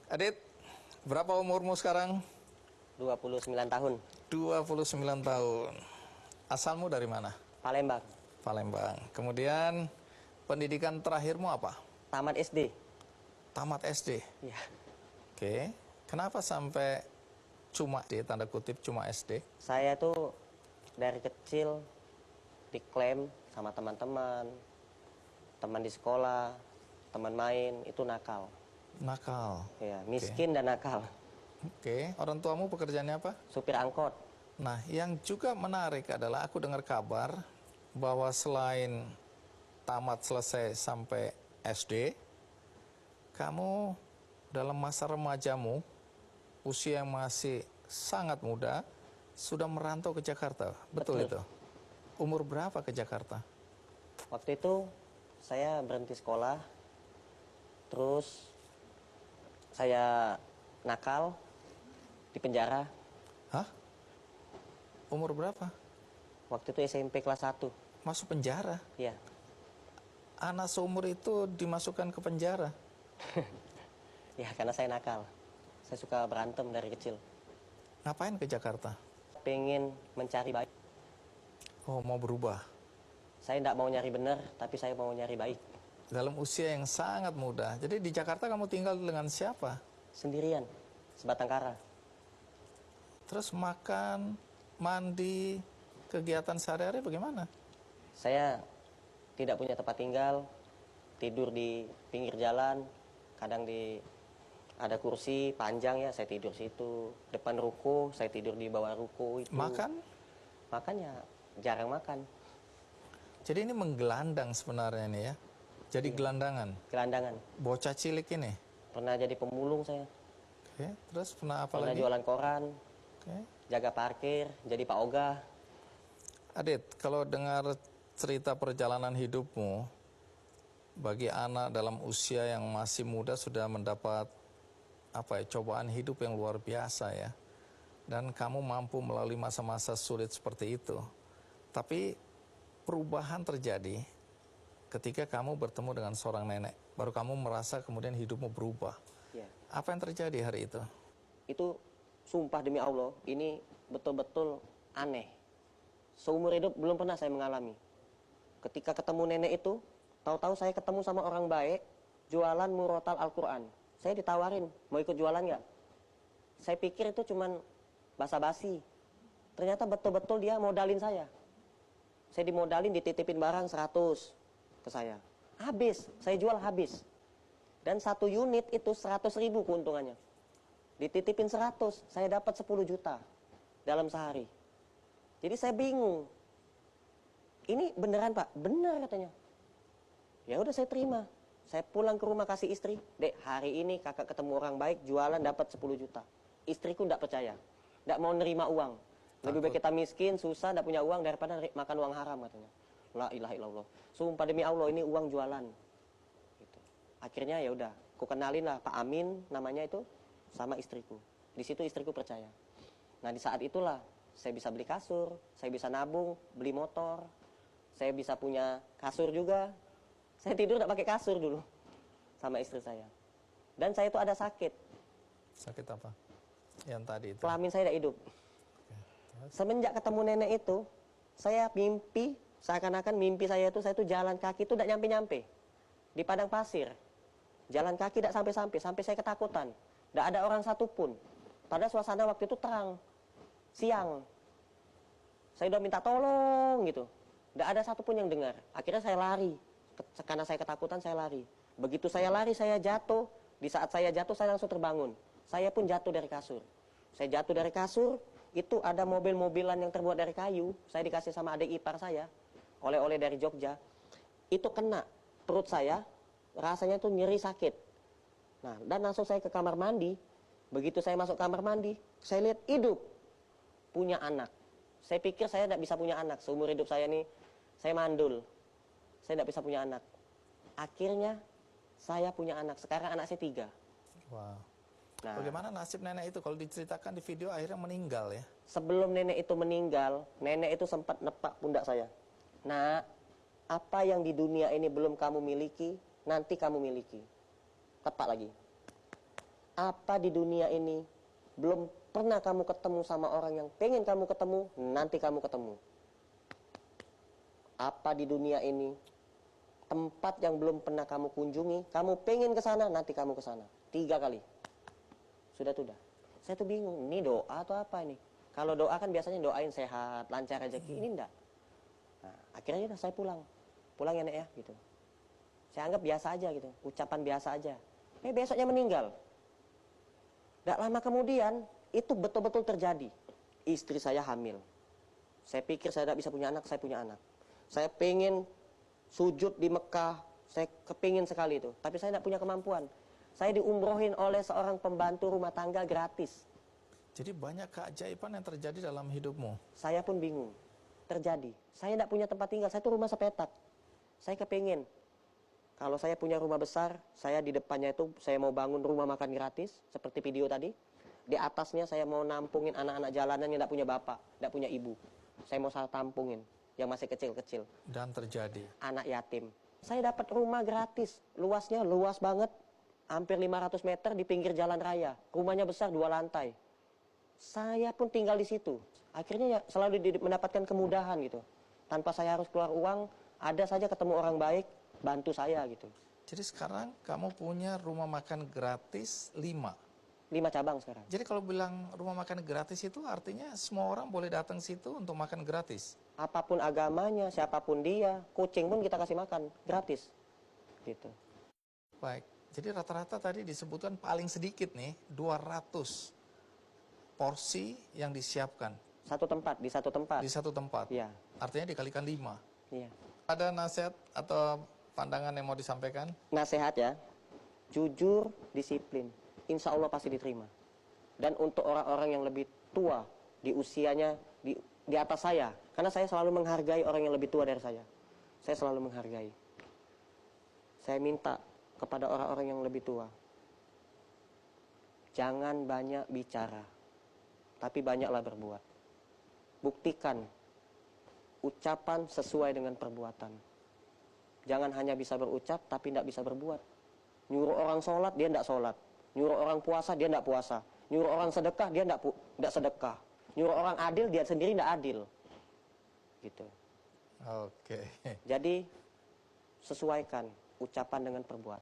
Adit, berapa umurmu sekarang? 29 tahun. 29 tahun. Asalmu dari mana? Palembang. Palembang. Kemudian pendidikan terakhirmu apa? Tamat SD. Tamat SD. Iya. Oke. Kenapa sampai cuma di tanda kutip cuma SD? Saya tuh dari kecil diklaim sama teman-teman, teman di sekolah, teman main itu nakal. Nakal. Ya, miskin dan nakal. Oke. Orang tuamu pekerjaannya apa? Supir angkot. Nah, yang juga menarik adalah aku dengar kabar bahwa selain tamat selesai sampai SD, kamu dalam masa remajamu, usia yang masih sangat muda, sudah merantau ke Jakarta. Betul itu? Umur berapa ke Jakarta? Waktu itu saya berhenti sekolah, terus saya nakal di penjara. Hah? Umur berapa? Waktu itu SMP kelas 1. Masuk penjara? Iya. Anak seumur itu dimasukkan ke penjara? Ya, karena saya nakal. Saya suka berantem dari kecil. Ngapain ke Jakarta? Pengen mencari baik. Oh, mau berubah? Saya tidak mau nyari benar, tapi saya mau nyari baik. Dalam usia yang sangat muda. Jadi di Jakarta kamu tinggal dengan siapa? Sendirian, sebatang kara. Terus makan, mandi, kegiatan sehari-hari bagaimana? Saya tidak punya tempat tinggal, tidur di pinggir jalan, kadang ada kursi panjang ya, saya tidur situ. Depan ruko, saya tidur di bawah ruko itu. Makan? Makan ya jarang makan. Jadi ini menggelandang sebenarnya nih ya. Jadi gelandangan. Gelandangan. Bocah cilik ini. Pernah jadi pemulung saya. Oke, terus pernah apa Pernah lagi? jualan koran, Oke. jaga parkir, jadi Pak Oga. Adit, kalau dengar cerita perjalanan hidupmu, bagi anak dalam usia yang masih muda sudah mendapat cobaan hidup yang luar biasa ya. Dan kamu mampu melalui masa-masa sulit seperti itu. Tapi perubahan terjadi ketika kamu bertemu dengan seorang nenek. Baru kamu merasa kemudian hidupmu berubah. Ya. Apa yang terjadi hari itu? Itu sumpah demi Allah, ini betul-betul aneh. Seumur hidup belum pernah saya mengalami. Ketika ketemu nenek itu, tahu-tahu saya ketemu sama orang baik, jualan murotal Al-Quran. Saya ditawarin, mau ikut jualan nggak? Saya pikir itu cuman basa-basi. Ternyata betul-betul dia modalin saya. Saya dimodalin, dititipin barang 100 ke saya. Habis, saya jual habis. Dan 1 unit itu 100.000 keuntungannya. Dititipin 100, saya dapat 10 juta dalam sehari. Jadi saya bingung. Ini beneran Pak? Bener katanya. Ya udah saya terima. Saya pulang ke rumah kasih istri. Dek, hari ini kakak ketemu orang baik, jualan dapat 10 juta. Istriku tidak percaya. Tidak mau nerima uang. Lebih baik kita miskin, susah, tidak punya uang daripada makan uang haram katanya. La ilaha illallah. Sumpah demi Allah ini uang jualan. Gitu. Akhirnya ya udah, ku kenalin lah Pak Amin namanya itu sama istriku. Di situ istriku percaya. Nah di saat itulah saya bisa beli kasur, saya bisa nabung, beli motor, saya bisa punya kasur juga. Saya tidur tidak pakai kasur dulu sama istri saya. Dan saya itu ada sakit. Sakit apa? Yang tadi itu. Kelamin saya tidak hidup. Semenjak ketemu nenek itu, saya mimpi, seakan-akan mimpi saya itu jalan kaki itu tidak nyampe-nyampe. Di padang pasir. Jalan kaki tidak sampai saya ketakutan. Tidak ada orang satupun. Padahal suasana waktu itu terang. Siang. Saya udah minta tolong gitu. Tidak ada satupun yang dengar. Akhirnya saya lari. Karena saya ketakutan, saya lari. Begitu saya lari, saya jatuh. Di saat saya jatuh, saya langsung terbangun. Saya pun jatuh dari kasur. Saya jatuh dari kasur, itu ada mobil-mobilan yang terbuat dari kayu. Saya dikasih sama adik ipar saya. Oleh-oleh dari Jogja. Itu kena perut saya. Rasanya tuh nyeri sakit. Nah, dan langsung saya ke kamar mandi. Begitu saya masuk kamar mandi, saya lihat hidup. Punya anak. Saya pikir saya tidak bisa punya anak. Seumur hidup saya nih, saya mandul. Saya tidak bisa punya anak. Akhirnya saya punya anak. Sekarang anak saya 3. Wow. Nah, Bagaimana nasib nenek itu? Kalau diceritakan di video akhirnya meninggal ya? sebelum nenek itu meninggal, nenek itu sempat nepak pundak saya. Nah, apa yang di dunia ini belum kamu miliki, nanti kamu miliki. Tepak lagi. Apa di dunia ini belum pernah kamu ketemu sama orang yang pengen kamu ketemu, nanti kamu ketemu. Apa di dunia ini tempat yang belum pernah kamu kunjungi, kamu pengen ke sana, nanti kamu ke sana. 3 kali. Sudah. Saya tuh bingung, ini doa atau apa ini? Kalau doa kan biasanya doain sehat, lancar rezeki, ini enggak. Nah, akhirnya udah saya pulang. Pulang ya Nek ya, gitu. Saya anggap biasa aja gitu, ucapan biasa aja. Besoknya meninggal. Tidak lama kemudian, itu betul-betul terjadi. Istri saya hamil. Saya pikir saya tidak bisa punya anak, saya punya anak. Saya pengen sujud di Mekah, saya kepingin sekali itu. Tapi saya tidak punya kemampuan. Saya diumrohin oleh seorang pembantu rumah tangga gratis. Jadi banyak keajaiban yang terjadi dalam hidupmu. Saya pun bingung. Terjadi. Saya tidak punya tempat tinggal, saya itu rumah sepetak. Saya kepingin. Kalau saya punya rumah besar, saya di depannya itu saya mau bangun rumah makan gratis, seperti video tadi. Di atasnya saya mau nampungin anak-anak jalanan yang tidak punya bapak, tidak punya ibu. Saya mau tampungin, yang masih kecil-kecil. Dan terjadi. Anak yatim. Saya dapat rumah gratis, luasnya luas banget, hampir 500 meter di pinggir jalan raya. Rumahnya besar 2 lantai. Saya pun tinggal di situ. Akhirnya ya selalu mendapatkan kemudahan gitu. Tanpa saya harus keluar uang, ada saja ketemu orang baik, bantu saya gitu. Jadi sekarang kamu punya rumah makan gratis 5. 5 cabang sekarang. Jadi kalau bilang rumah makan gratis itu artinya semua orang boleh datang situ untuk makan gratis. Apapun agamanya, siapapun dia, kucing pun kita kasih makan gratis. Gitu. Baik. Jadi rata-rata tadi disebutkan paling sedikit nih 200 porsi yang disiapkan. Di satu tempat. Di satu tempat. Iya. Artinya dikalikan 5. Iya. Ada nasihat atau pandangan yang mau disampaikan? Nasihat ya, jujur, disiplin. Insya Allah pasti diterima. Dan untuk orang-orang yang lebih tua di usianya di atas saya, karena saya selalu menghargai orang yang lebih tua dari saya. Saya selalu menghargai. Saya minta kepada orang-orang yang lebih tua, jangan banyak bicara, tapi banyaklah berbuat. Buktikan ucapan sesuai dengan perbuatan. Jangan hanya bisa berucap tapi tidak bisa berbuat. Nyuruh orang sholat, dia tidak sholat. Nyuruh orang puasa, dia tidak puasa. Nyuruh orang sedekah, dia tidak sedekah. Nyuruh orang adil, dia sendiri tidak adil. Gitu. Oke. Jadi sesuaikan ucapan dengan perbuatan.